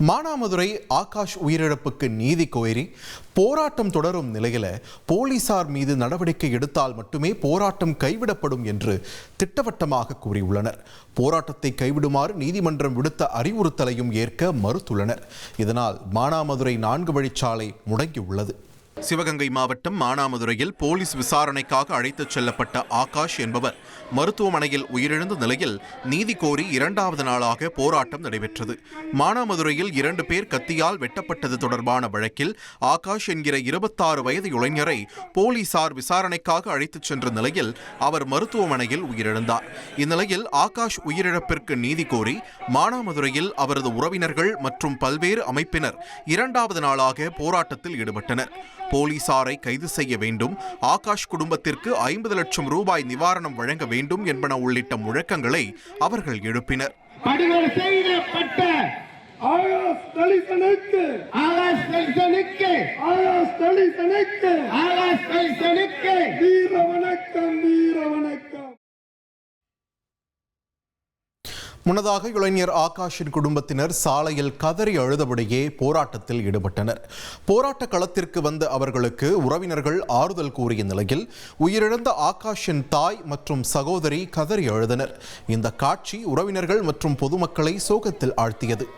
மானாமதுரை ஆகாஷ் உயிரிழப்புக்கு நீதி கோரி போராட்டம் தொடரும் நிலையில போலீசார் மீது நடவடிக்கை எடுத்தால் மட்டுமே போராட்டம் கைவிடப்படும் என்று திட்டவட்டமாக கூறியுள்ளனர். போராட்டத்தை கைவிடுமாறு நீதிமன்றம் விடுத்த அறிவுறுத்தலையும் ஏற்க மறுத்துள்ளனர். இதனால் மானாமதுரை 4 வழிச்சாலை முடங்கியுள்ளது. சிவகங்கை மாவட்டம் மானாமதுரையில் போலீஸ் விசாரணைக்காக அழைத்துச் செல்லப்பட்ட ஆகாஷ் என்பவர் மருத்துவமனையில் உயிரிழந்த நிலையில் நீதி கோரி 2வது நாளாக போராட்டம் நடைபெற்றது. மானாமதுரையில் 2 பேர் கத்தியால் வெட்டப்பட்டது தொடர்பான வழக்கில் ஆகாஷ் என்கிற 26 வயது இளைஞரை போலீசார் விசாரணைக்காக அழைத்துச் சென்ற நிலையில் அவர் மருத்துவமனையில் உயிரிழந்தார். இந்நிலையில் ஆகாஷ் உயிரிழப்பிற்கு நீதி கோரி மானாமதுரையில் அவரது உறவினர்கள் மற்றும் பல்வேறு அமைப்பினர் 2வது நாளாக போராட்டத்தில் ஈடுபட்டனர். போலீசாரை கைது செய்ய வேண்டும், ஆகாஷ் குடும்பத்திற்கு 50 லட்சம் ரூபாய் நிவாரணம் வழங்க வேண்டும் என்பன உள்ளிட்ட முழக்கங்களை அவர்கள் எழுப்பினர். முன்னதாக இளைஞர் ஆகாஷின் குடும்பத்தினர் சாலையில் கதறி அழுதபடியே போராட்டத்தில் ஈடுபட்டனர். போராட்ட களத்திற்கு வந்த அவர்களுக்கு உறவினர்கள் ஆறுதல் கூறிய நிலையில் உயிரிழந்த ஆகாஷின் தாய் மற்றும் சகோதரி கதறி அழுதனர். இந்த காட்சி உறவினர்கள் மற்றும் பொதுமக்களை சோகத்தில் ஆழ்த்தியது.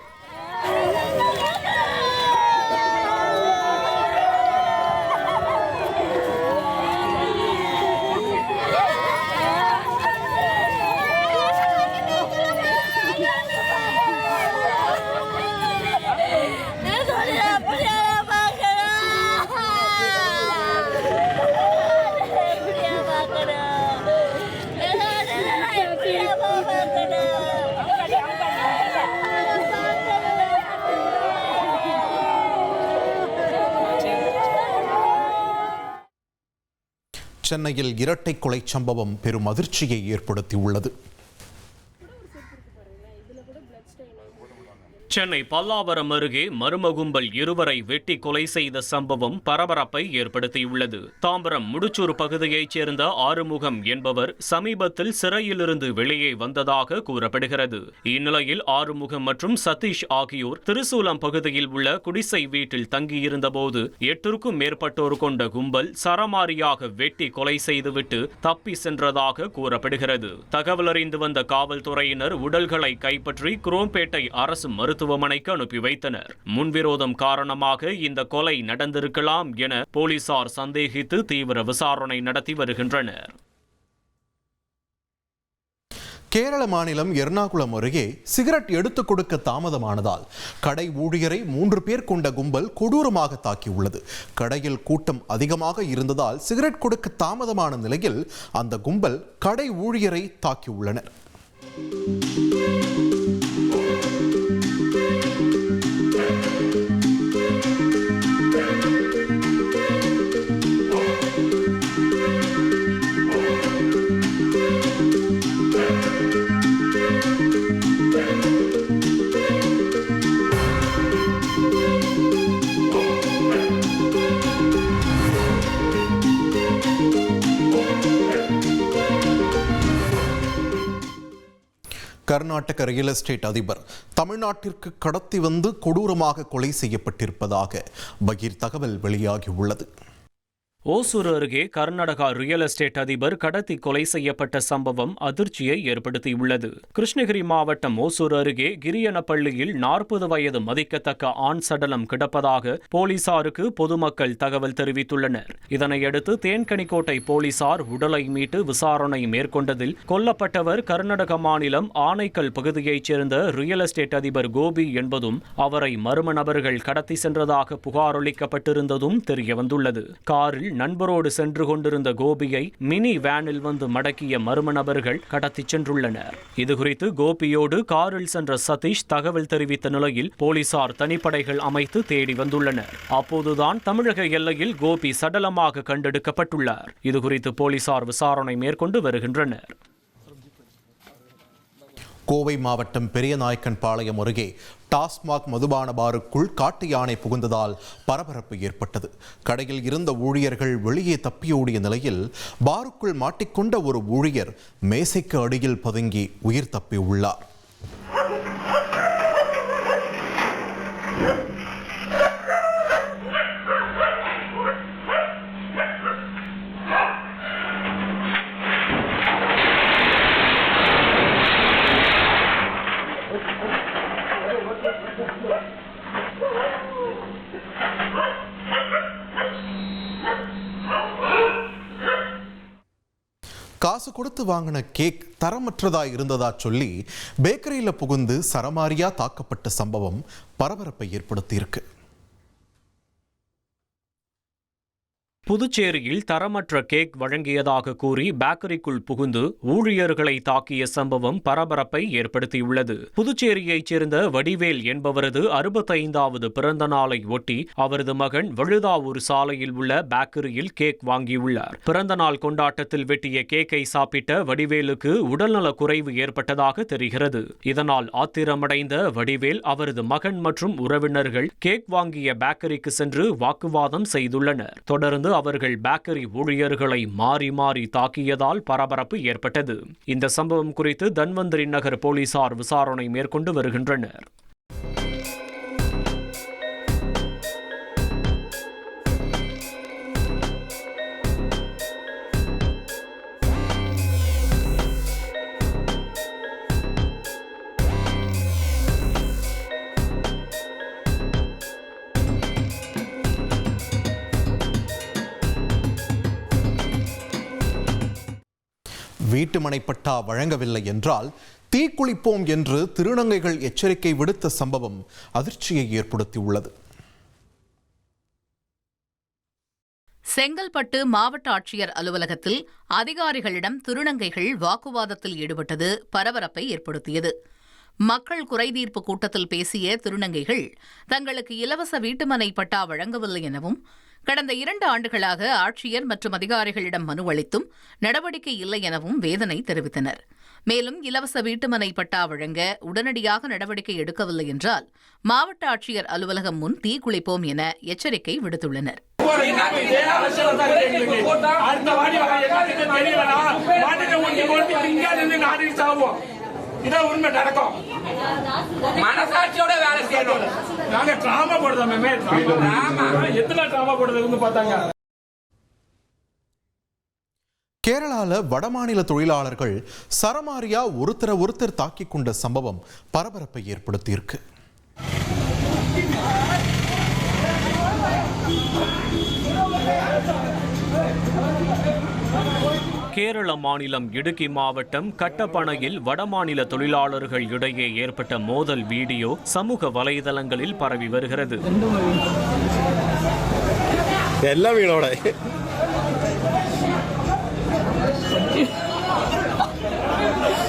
சென்னையில் இரட்டை கொலை சம்பவம் பெரும் அதிர்ச்சியை ஏற்படுத்தியுள்ளது. சென்னை பல்லாவரம் அருகே மர்ம கும்பல் 2வரை வெட்டி கொலை செய்த சம்பவம் பரபரப்பை ஏற்படுத்தியுள்ளது. தாம்பரம் முடிச்சூர் பகுதியைச் சேர்ந்த ஆறுமுகம் என்பவர் சமீபத்தில் சிறையிலிருந்து வெளியே வந்ததாக கூறப்படுகிறது. இந்நிலையில் ஆறுமுகம் மற்றும் சதீஷ் ஆகியோர் திருசூலம் பகுதியில் உள்ள குடிசை வீட்டில் தங்கியிருந்த போது 8க்கும் மேற்பட்டோர் கொண்ட கும்பல் சரமாரியாக வெட்டி கொலை செய்துவிட்டு தப்பி சென்றதாக கூறப்படுகிறது. தகவல் அறிந்து வந்த காவல்துறையினர் உடல்களை கைப்பற்றி குரோம்பேட்டை அரசு மருத்துவமனைக்கு அனுப்பி வைத்தனர். முன்விரோதம் காரணமாக இந்த கொலை நடந்திருக்கலாம் என போலீசார் சந்தேகித்து தீவிர விசாரணை நடத்தி வருகின்றனர். கேரள மாநிலம் எர்ணாகுளம் அருகே சிகரெட் எடுத்துக் கொடுக்க தாமதமானதால் கடை ஊழியரை 3 பேர் கொண்ட கும்பல் கொடூரமாக தாக்கியுள்ளது. கடையில் கூட்டம் அதிகமாக இருந்ததால் சிகரெட் கொடுக்க தாமதமான நிலையில் அந்த கும்பல் கடை ஊழியரை தாக்கியுள்ளனர். கர்நாடக ரியல் எஸ்டேட் அதிபர் தமிழ்நாட்டிற்கு கடத்தி வந்து கொடூரமாக கொலை செய்யப்பட்டிருப்பதாக பகீர் தகவல் வெளியாகியுள்ளது. ஓசூர் அருகே கர்நாடகா ரியல் எஸ்டேட் அதிபர் கடத்தி கொலை செய்யப்பட்ட சம்பவம் அதிர்ச்சியை ஏற்படுத்தியுள்ளது. கிருஷ்ணகிரி மாவட்டம் ஓசூர் அருகே கிரியனப்பள்ளியில் 40 வயது மதிக்கத்தக்க ஆண் சடலம் கிடப்பதாக போலீசாருக்கு பொதுமக்கள் தகவல் தெரிவித்துள்ளனர். இதனையடுத்து தேன்கனிக்கோட்டை போலீசார் உடலை மீட்டு விசாரணை மேற்கொண்டதில் கொல்லப்பட்டவர் கர்நாடக மாநிலம் ஆனைக்கல் பகுதியைச் சேர்ந்த ரியல் எஸ்டேட் அதிபர் கோபி என்பதும் அவரை மர்ம நபர்கள் கடத்தி சென்றதாக புகார் அளிக்கப்பட்டிருந்ததும் தெரியவந்துள்ளது. காரில் நண்பரோடு சென்று கொண்டிருந்த கோபியை மினி வேனில் வந்து மடக்கிய மர்ம நபர்கள் கடத்தி சென்றுள்ளனர். இதுகுறித்து கோபியோடு காரில் சென்ற சதீஷ் தகவல் தெரிவித்த நிலையில் போலீசார் தனிப்படைகள் அமைத்து தேடி வந்துள்ளனர். அப்போதுதான் தமிழக எல்லையில் கோபி சடலமாக கண்டெடுக்கப்பட்டுள்ளார். இதுகுறித்து போலீசார் விசாரணை மேற்கொண்டு வருகின்றனர். கோவை மாவட்டம் பெரியநாயக்கன்பாளையம் அருகே டாஸ்மாக் மதுபான பாருக்குள் காட்டு யானை புகுந்ததால் பரபரப்பு ஏற்பட்டது. கடையில் இருந்த ஊழியர்கள் வெளியே தப்பியோடிய நிலையில் பாருக்குள் மாட்டிக்கொண்ட ஒரு ஊழியர் மேசைக்கு அடியில் பதுங்கி உயிர் தப்பியுள்ளார். காசு கொடுத்து வாங்கின கேக் தரமற்றதா இருந்ததா சொல்லி பேக்கரியில் புகுந்து சரமாரியா தாக்கப்பட்ட சம்பவம் பரபரப்பை ஏற்படுத்தியிருக்கு. புதுச்சேரியில் தரமற்ற கேக் வழங்கியதாக கூறி பேக்கரிக்குள் புகுந்து ஊழியர்களை தாக்கிய சம்பவம் பரபரப்பை ஏற்படுத்தியுள்ளது. புதுச்சேரியைச் சேர்ந்த வடிவேல் என்பவரது 65வது பிறந்த நாளை ஒட்டி அவரது மகன் வழுதாவூர் சாலையில் உள்ள பேக்கரியில் கேக் வாங்கியுள்ளார். பிறந்த நாள் கொண்டாட்டத்தில் வெட்டிய கேக்கை சாப்பிட்ட வடிவேலுக்கு உடல்நல குறைவு ஏற்பட்டதாக தெரிகிறது. இதனால் ஆத்திரமடைந்த வடிவேல் அவரது மகன் மற்றும் உறவினர்கள் கேக் வாங்கிய பேக்கரிக்கு சென்று வாக்குவாதம் செய்துள்ளனர். தொடர்ந்து அவர்கள் பேக்கரி ஊழியர்களை மாறி மாறி தாக்கியதால் பரபரப்பு ஏற்பட்டது. இந்த சம்பவம் குறித்து தன்வந்திரி நகர் போலீசார் விசாரணை மேற்கொண்டு வருகின்றனர். வீட்டுமனை பட்டா வழங்கவில்லை என்றால் தீக்குளிப்போம் என்று திருநங்கைகள் எச்சரிக்கை விடுத்த சம்பவம் அதிர்ச்சியை ஏற்படுத்தியுள்ளது. செங்கல்பட்டு மாவட்ட ஆட்சியர் அலுவலகத்தில் அதிகாரிகளிடம் திருநங்கைகள் வாக்குவாதத்தில் ஈடுபட்டது பரபரப்பை ஏற்படுத்தியது. மக்கள் குறைதீர்ப்பு கூட்டத்தில் பேசிய திருநங்கைகள் தங்களுக்கு இலவச வீட்டுமனை பட்டா வழங்கவில்லை எனவும் கடந்த 2 ஆண்டுகளாக ஆட்சியர் மற்றும் அதிகாரிகளிடம் மனு அளித்தும் நடவடிக்கை இல்லை எனவும் வேதனை தெரிவித்தனர். மேலும் இலவச வீட்டுமனை பட்டா வழங்க உடனடியாக நடவடிக்கை எடுக்கவில்லை என்றால் மாவட்ட ஆட்சியர் அலுவலகம் முன் தீக்குளிப்போம் என எச்சரிக்கை விடுத்துள்ளனர். இதான் உண்மை நடக்கும். மனசாட்சியோட வேலை செய்யணும். நாங்க டிராமா போடுறோம். எத்தனை டிராமா போடுறது பார்த்தாங்க. கேரளால வடமாநில தொழிலாளர்கள் சரமாரியா ஒருத்தர் தாக்கிக் கொண்ட சம்பவம் பரபரப்பை ஏற்படுத்தியிருக்கு. கேரள மாநிலம் இடுக்கி மாவட்டம் கட்டப்பனையில் வடமாநில தொழிலாளர்கள் இடையே ஏற்பட்ட மோதல் வீடியோ சமூக வலைதளங்களில் பரவி வருகிறது.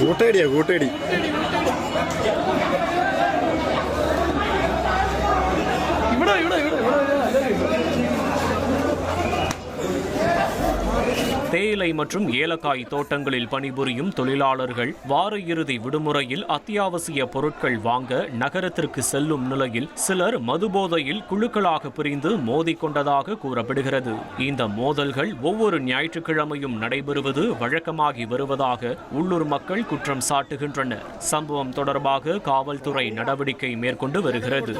கூட்டடி தேயிலை மற்றும் ஏலக்காய் தோட்டங்களில் பணிபுரியும் தொழிலாளர்கள் வார இறுதி விடுமுறையில் அத்தியாவசிய பொருட்கள் வாங்க நகரத்திற்கு செல்லும் நிலையில் சிலர் மதுபோதையில் குழுக்களாக பிரிந்து மோதிக்கொண்டதாக கூறப்படுகிறது. இந்த மோதல்கள் ஒவ்வொரு ஞாயிற்றுக்கிழமையும் நடைபெறுவது வழக்கமாகி வருவதாக உள்ளூர் மக்கள் குற்றம் சாட்டுகின்றனர். சம்பவம் தொடர்பாக காவல்துறை நடவடிக்கை மேற்கொண்டு வருகிறது.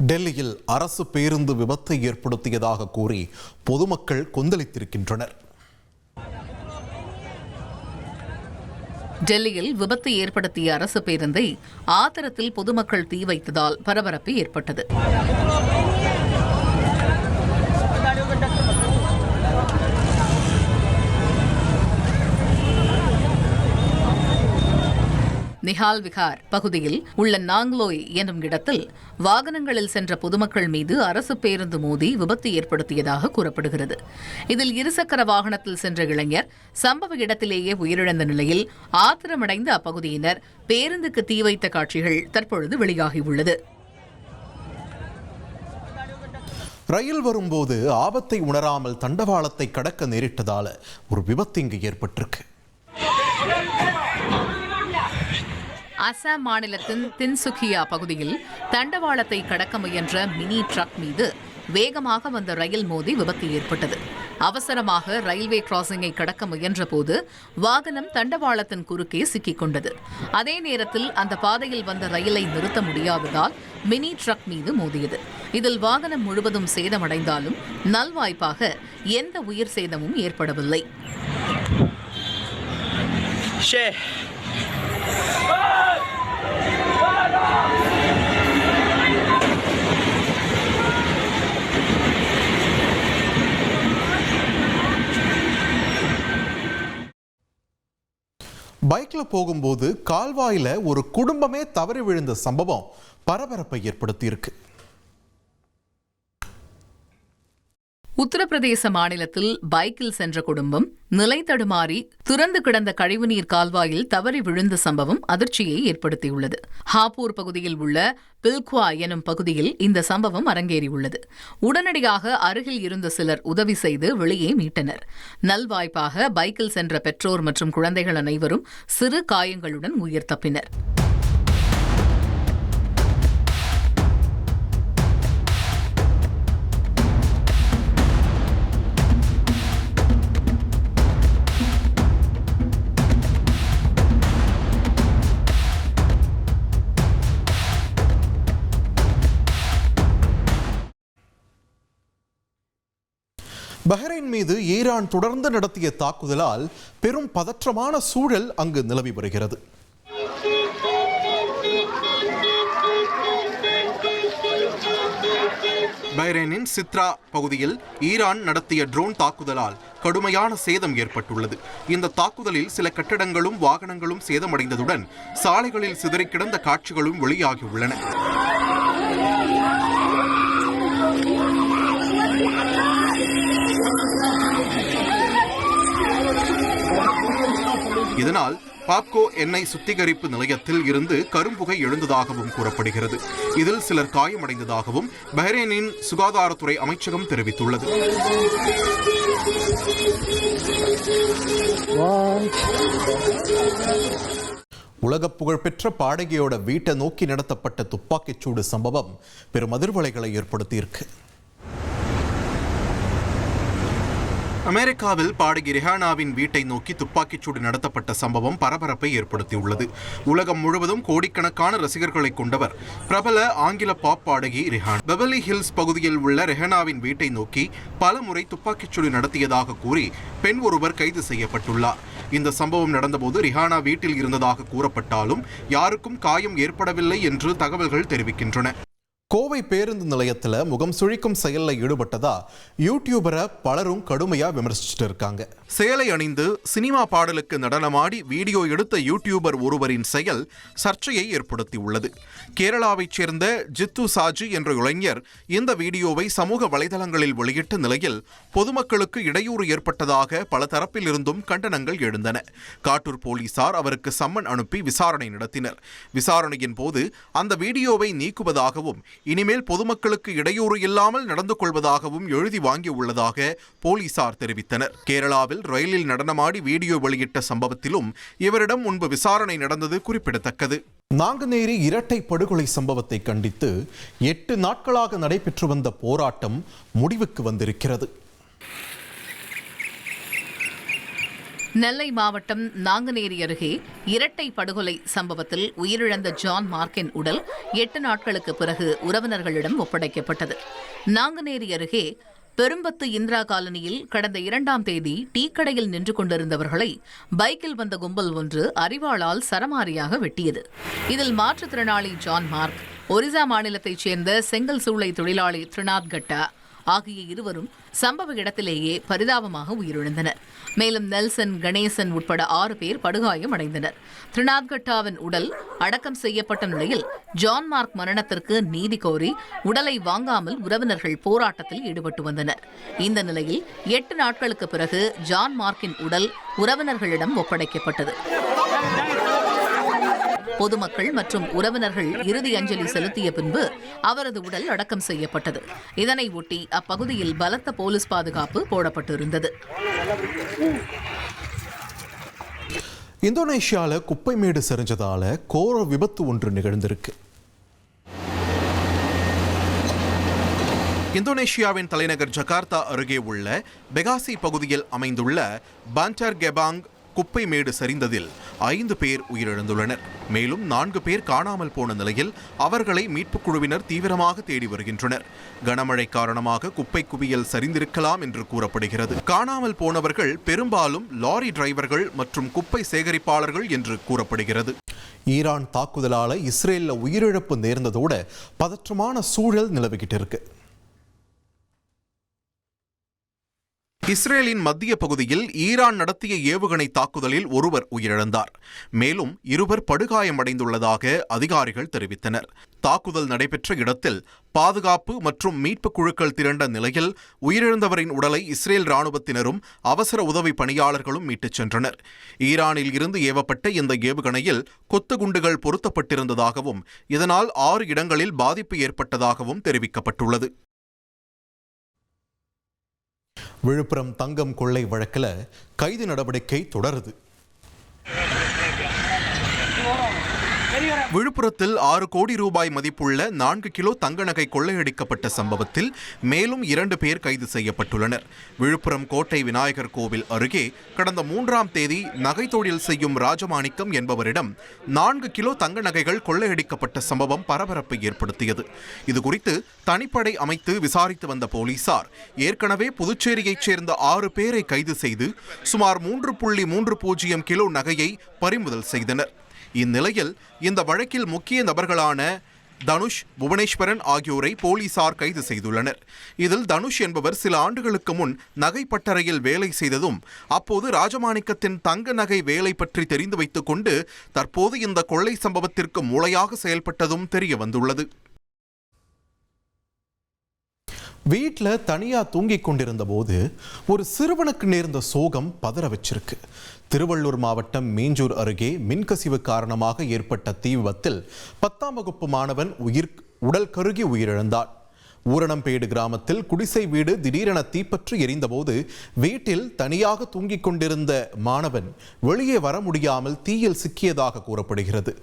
டெல்லியில் அரசு பேருந்து விபத்தை ஏற்படுத்தியதாக கூறி பொதுமக்கள் கொந்தளித்திருக்கின்றனர். டெல்லியில் விபத்து ஏற்படுத்திய அரசு பேருந்தை ஆத்திரத்தில் பொதுமக்கள் தீ வைத்ததால் பரபரப்பு ஏற்பட்டது. நிஹால் விஹார் பகுதியில் உள்ள நாங்லோய் என்னும் இடத்தில் வாகனங்களில் சென்ற பொதுமக்கள் மீது அரசு பேருந்து மோதி விபத்து ஏற்படுத்தியதாக கூறப்படுகிறது. இதில் இருசக்கர வாகனத்தில் சென்ற இளைஞர் சம்பவ இடத்திலேயே உயிரிழந்த நிலையில் ஆத்திரமடைந்த அப்பகுதியினர் பேருந்துக்கு தீ வைத்த காட்சிகள் தற்பொழுது வெளியாகியுள்ளது. ரயில் வரும்போது ஆபத்தை உணராமல் தண்டவாளத்தை கடக்க நேரிட்டதால ஒரு விபத்து இங்கு ஏற்பட்டிருக்கு. அசாம் மாநிலத்தின் தின்சுகியா பகுதியில் தண்டவாளத்தை கடக்க முயன்ற மினி ட்ரக் மீது வேகமாக வந்த ரயில் மோதி விபத்து ஏற்பட்டது. அவசரமாக ரயில்வே கிராசிங்கை கடக்க முயன்றபோது வாகனம் தண்டவாளத்தின் குறுக்கே சிக்கிக் கொண்டது. அதே நேரத்தில் அந்த பாதையில் வந்த ரயிலை நிறுத்த முடியாததால் மினி ட்ரக் மீது மோதியது. இதில் வாகனம் முழுவதும் சேதமடைந்தாலும் நல்வாய்ப்பாக எந்த உயிர் சேதமும் ஏற்படவில்லை. பைக்ல போகும்போது கால்வாயில ஒரு குடும்பமே தவறி விழுந்த சம்பவம் பரபரப்பை ஏற்படுத்தியிருக்கு. உத்தரப்பிரதேச மாநிலத்தில் பைக்கில் சென்ற குடும்பம் நிலை தடுமாறி துறந்து கிடந்த கழிவுநீர் கால்வாயில் தவறி விழுந்த சம்பவம் அதிர்ச்சியை ஏற்படுத்தியுள்ளது. ஹாப்பூர் பகுதியில் உள்ள பில்குவா எனும் பகுதியில் இந்த சம்பவம் அரங்கேறியுள்ளது. உடனடியாக அருகில் இருந்த சிலர் உதவி செய்து வெளியே மீட்டனர். நல்வாய்ப்பாக பைக்கில் சென்ற பெற்றோர் மற்றும் குழந்தைகள் அனைவரும் சிறு காயங்களுடன் உயிர் தப்பினர். பஹ்ரைன் மீது ஈரான் தொடர்ந்து நடத்திய தாக்குதலால் பெரும் பதற்றமான சூழல் அங்கு நிலவி வருகிறது. பஹ்ரைனின் சித்ரா பகுதியில் ஈரான் நடத்திய ட்ரோன் தாக்குதலால் கடுமையான சேதம் ஏற்பட்டுள்ளது. இந்த தாக்குதலில் சில கட்டடங்களும் வாகனங்களும் சேதமடைந்ததுடன் சாலைகளில் சிதறிக் கிடந்த காட்சிகளும் வெளியாகியுள்ளன. இதனால் பாப்கோ எண்ணெய் சுத்திகரிப்பு நிலையத்தில் இருந்து கரும்புகை எழுந்ததாகவும் கூறப்படுகிறது. இதில் சிலர் காயமடைந்ததாகவும் பஹ்ரைனின் சுகாதாரத்துறை அமைச்சகம் தெரிவித்துள்ளது. உலக புகழ்பெற்ற பாடகியோட வீட்டை நோக்கி நடத்தப்பட்ட துப்பாக்கிச்சூடு சம்பவம் பெரும் அதிர்வலைகளை ஏற்படுத்தியிருக்கு. அமெரிக்காவில் பாடகி ரிஹானாவின் வீட்டை நோக்கி துப்பாக்கிச்சூடு நடத்தப்பட்ட சம்பவம் பரபரப்பை ஏற்படுத்தியுள்ளது. உலகம் முழுவதும் கோடிக்கணக்கான ரசிகர்களை கொண்டவர் பிரபல ஆங்கில பாப் பாடகி ரிஹானா. பெவர்லி ஹில்ஸ் பகுதியில் உள்ள ரிஹானாவின் வீட்டை நோக்கி பல முறை துப்பாக்கிச்சூடு நடத்தியதாக கூறி பெண் ஒருவர் கைது செய்யப்பட்டுள்ளார். இந்த சம்பவம் நடந்தபோது ரிஹானா வீட்டில் இருந்ததாக கூறப்பட்டாலும் யாருக்கும் காயம் ஏற்படவில்லை என்று தகவல்கள் தெரிவிக்கின்றன. கோவை பேருந்து நிலையத்தில் முகம் சுழிக்கும் செயலில் ஈடுபட்டதா யூடியூபரை பலரும் கடுமையா விமர்சிச்சுட்டு இருக்காங்க. சேலை அணிந்து சினிமா பாடலுக்கு நடனமாடி வீடியோ எடுத்த யூடியூபர் ஒருவரின் செயல் சர்ச்சையை ஏற்படுத்தியுள்ளது. கேரளாவைச் சேர்ந்த ஜித்து சாஜி என்ற இளைஞர் இந்த வீடியோவை சமூக வலைதளங்களில் வெளியிட்ட நிலையில் பொதுமக்களுக்கு இடையூறு ஏற்பட்டதாக பல தரப்பில் இருந்தும் கண்டனங்கள் எழுந்தன. காட்டூர் போலீசார் அவருக்கு சம்மன் அனுப்பி விசாரணை நடத்தினர். விசாரணையின் போது அந்த வீடியோவை நீக்குவதாகவும் இனிமேல் பொதுமக்களுக்கு இடையூறு இல்லாமல் நடந்து கொள்வதாகவும் எழுதி வாங்கியுள்ளதாக போலீசார் தெரிவித்தனர். கேரளாவில் ரயிலில் நடனமாடி வீடியோ வெளியிட்ட சம்பவத்திலும் இவரிடம் முன்பு விசாரணை நடந்தது குறிப்பிடத்தக்கது. நாங்குநேரி இரட்டை படுகொலை சம்பவத்தை கண்டித்து 8 நாட்களாக நடைபெற்று வந்த போராட்டம் முடிவுக்கு வந்திருக்கிறது. நெல்லை மாவட்டம் நாங்குநேரி அருகே இரட்டை படுகொலை சம்பவத்தில் உயிரிழந்த ஜான் மார்க்கின் உடல் 8 நாட்களுக்கு பிறகு உறவினர்களிடம் ஒப்படைக்கப்பட்டது. நாங்குநேரி அருகே பெரும்பத்து இந்திரா காலனியில் கடந்த 2ஆம் தேதி டீக்கடையில் நின்று கொண்டிருந்தவர்களை பைக்கில் வந்த கும்பல் ஒன்று அரிவாளால் சரமாரியாக வெட்டியது. இதில் மாற்றுத்திறனாளி ஜான் மார்க், ஒரிசா மாநிலத்தைச் சேர்ந்த செங்கல் சூளை தொழிலாளி திரிநாத் கட்டா ஆகிய இருவரும் சம்பவ இடத்திலேயே பரிதாபமாக உயிரிழந்தனர். மேலும் நெல்சன், கணேசன் உட்பட 6 பேர் படுகாயம் அடைந்தனர். திரிநாத் கட்டாவின் உடல் அடக்கம் செய்யப்பட்ட நிலையில் ஜான் மார்க் மரணத்திற்கு நீதி கோரி உடலை வாங்காமல் உறவினர்கள் போராட்டத்தில் ஈடுபட்டு வந்தனர். இந்த நிலையில் 8 நாட்களுக்கு பிறகு ஜான் மார்க்கின் உடல் உறவினர்களிடம் ஒப்படைக்கப்பட்டது. பொதுமக்கள் மற்றும் உறவினர்கள் இறுதி அஞ்சலி செலுத்திய பின்பு அவரது உடல் அடக்கம் செய்யப்பட்டது. இதனை ஒட்டி அப்பகுதியில் பலத்த போலீஸ் பாதுகாப்பு போடப்பட்டிருந்தது. இந்தோனேஷியாவில் குப்பை மேடு சரிஞ்சதால கோர விபத்து ஒன்று நிகழ்ந்திருக்கு. இந்தோனேஷியாவின் தலைநகர் ஜகார்த்தா அருகே உள்ள பெகாசி பகுதியில் அமைந்துள்ள பான்டார் கெபாங் குப்பை மேடு சரிந்ததில் 5 பேர் உயிரிழந்துள்ளனர். மேலும் 4 பேர் காணாமல் போன நிலையில் அவர்களை மீட்புக் குழுவினர் தீவிரமாக தேடி வருகின்றனர். கனமழை காரணமாக குப்பை குவியல் சரிந்திருக்கலாம் என்று கூறப்படுகிறது. காணாமல் போனவர்கள் பெரும்பாலும் லாரி டிரைவர்கள் மற்றும் குப்பை சேகரிப்பாளர்கள் என்று கூறப்படுகிறது. ஈரான் தாக்குதலால இஸ்ரேலில் உயிரிழப்பு நேர்ந்ததோடு பதற்றமான சூழல் நிலவிக்கிட்டு இருக்கு. இஸ்ரேலின் மத்திய பகுதியில் ஈரான் நடத்திய ஏவுகணை தாக்குதலில் ஒருவர் உயிரிழந்தார். மேலும் 2 படுகாயமடைந்துள்ளதாக அதிகாரிகள் தெரிவித்தனர். தாக்குதல் நடைபெற்ற இடத்தில் பாதுகாப்பு மற்றும் மீட்புக் குழுக்கள் திரண்ட நிலையில் உயிரிழந்தவரின் உடலை இஸ்ரேல் ராணுவத்தினரும் அவசர உதவி பணியாளர்களும் மீட்டுச் சென்றனர். ஈரானில் இருந்து ஏவப்பட்ட இந்த ஏவுகணையில் கொத்து குண்டுகள் பொருத்தப்பட்டிருந்ததாகவும் இதனால் 6 இடங்களில் பாதிப்பு ஏற்பட்டதாகவும் தெரிவிக்கப்பட்டுள்ளது. விழுப்புரம் தங்கம் கொள்ளை வழக்கில் கைது நடவடிக்கை தொடருது. விழுப்புரத்தில் 6 கோடி ரூபாய் மதிப்புள்ள 4 கிலோ தங்க நகை கொள்ளையடிக்கப்பட்ட சம்பவத்தில் மேலும் 2 பேர் கைது செய்யப்பட்டுள்ளனர். விழுப்புரம் கோட்டை விநாயகர் கோவில் அருகே கடந்த 3ஆம் தேதி நகை தொழில் செய்யும் ராஜமாணிக்கம் என்பவரிடம் 4 கிலோ தங்க நகைகள் கொள்ளையடிக்கப்பட்ட சம்பவம் பரபரப்பை ஏற்படுத்தியது. இதுகுறித்து தனிப்படை அமைத்து விசாரித்து வந்த போலீசார் ஏற்கனவே புதுச்சேரியைச் சேர்ந்த 6 பேரை கைது செய்து சுமார் 3.30 கிலோ நகையை பறிமுதல் செய்தனர். இந்நிலையில் இந்த வழக்கில் முக்கிய நபர்களான தனுஷ், புவனேஸ்வரன் ஆகியோரை போலீசார் கைது செய்துள்ளனர். இதில் தனுஷ் என்பவர் சில ஆண்டுகளுக்கு முன் நகை பட்டறையில் வேலை செய்ததும் அப்போது ராஜமாணிக்கத்தின் தங்க நகை வேலை பற்றி தெரிந்து வைத்துக் கொண்டு தற்போது இந்த கொள்ளை சம்பவத்திற்கு மூளையாக செயல்பட்டதும் தெரிய வந்துள்ளது. வீட்டில் தனியாக தூங்கிக் கொண்டிருந்த போது ஒரு சிறுவனுக்கு நேர்ந்த சோகம் பதற வச்சிருக்கு. திருவள்ளூர் மாவட்டம் மீஞ்சூர் அருகே மின்கசிவு காரணமாக ஏற்பட்ட தீ விபத்தில் 10ஆம் வகுப்பு மாணவன் உடல் கருகி உயிரிழந்தான். ஊரணம்பேடு கிராமத்தில் குடிசை வீடு திடீரென தீப்பற்றி எரிந்தபோது வீட்டில் தனியாக தூங்கிக் கொண்டிருந்த மாணவன் வெளியே வர முடியாமல் தீயில் சிக்கியதாக கூறப்படுகிறது.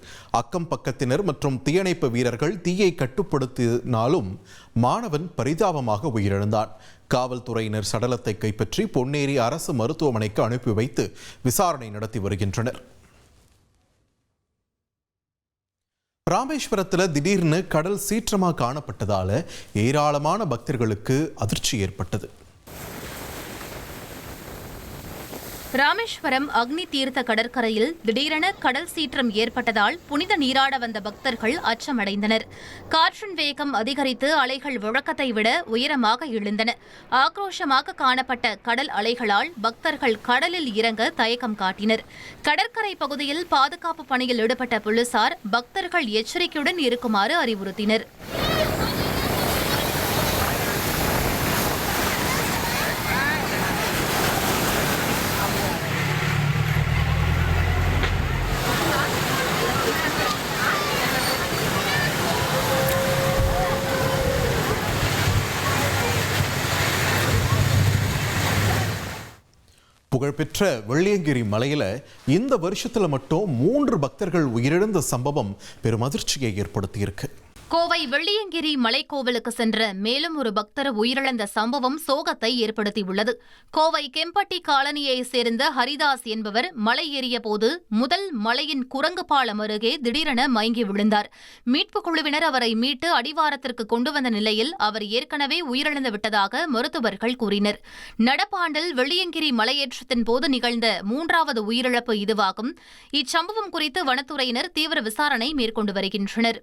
அக்கம் பக்கத்தினர் மற்றும் தீயணைப்பு வீரர்கள் தீயை கட்டுப்படுத்தினாலும் மாணவன் பரிதாபமாக உயிரிழந்தான். காவல்துறையினர் சடலத்தை கைப்பற்றி பொன்னேரி அரசு மருத்துவமனைக்கு அனுப்பி வைத்து விசாரணை நடத்தி வருகின்றனர். ராமேஸ்வரத்தில் திடீர்னு கடல் சீற்றமாக காணப்பட்டதால ஏராளமான பக்தர்களுக்கு அதிர்ச்சி ஏற்பட்டது. ராமேஸ்வரம் அக்னி தீர்த்த கடற்கரையில் திடீரென கடல் சீற்றம் ஏற்பட்டதால் புனித நீராட வந்த பக்தர்கள் அச்சமடைந்தனர். காற்றின் வேகம் அதிகரித்து அலைகள் வழக்கத்தை விட உயரமாக எழுந்தன. ஆக்ரோஷமாக காணப்பட்ட கடல் அலைகளால் பக்தர்கள் கடலில் இறங்க தயக்கம் காட்டினர். கடற்கரை பகுதியில் பாதுகாப்பு பணியில் ஈடுபட்ட போலீசார் பக்தர்கள் எச்சரிக்கையுடன் இருக்குமாறு அறிவுறுத்தினர். புகழ்பெற்ற வெள்ளியங்கிரி மலையில இந்த வருஷத்துல மட்டும் 3 பக்தர்கள் உயிரிழந்த சம்பவம் பெரும் அதிர்ச்சியை ஏற்படுத்தியிருக்கு. கோவை வெள்ளியங்கிரி மலைக்கோவிலுக்கு சென்ற மேலும் ஒரு பக்தர் உயிரிழந்த சம்பவம் சோகத்தை ஏற்படுத்தியுள்ளது. கோவை கெம்பட்டி காலனியை சேர்ந்த ஹரிதாஸ் என்பவர் மலை ஏறிய போது முதல் மலையின் குரங்கு பாலம் அருகே திடீரென மயங்கி விழுந்தார். மீட்புக் குழுவினர் அவரை மீட்டு அடிவாரத்திற்கு கொண்டு வந்த நிலையில் அவர் ஏற்கனவே உயிரிழந்து விட்டதாக மருத்துவர்கள் கூறினர். நடப்பாண்டில் வெள்ளியங்கிரி மலையேற்றத்தின் போது நிகழ்ந்த 3வது உயிரிழப்பு இதுவாகும். இச்சம்பவம் குறித்து வனத்துறையினர் தீவிர விசாரணை மேற்கொண்டு வருகின்றனர்.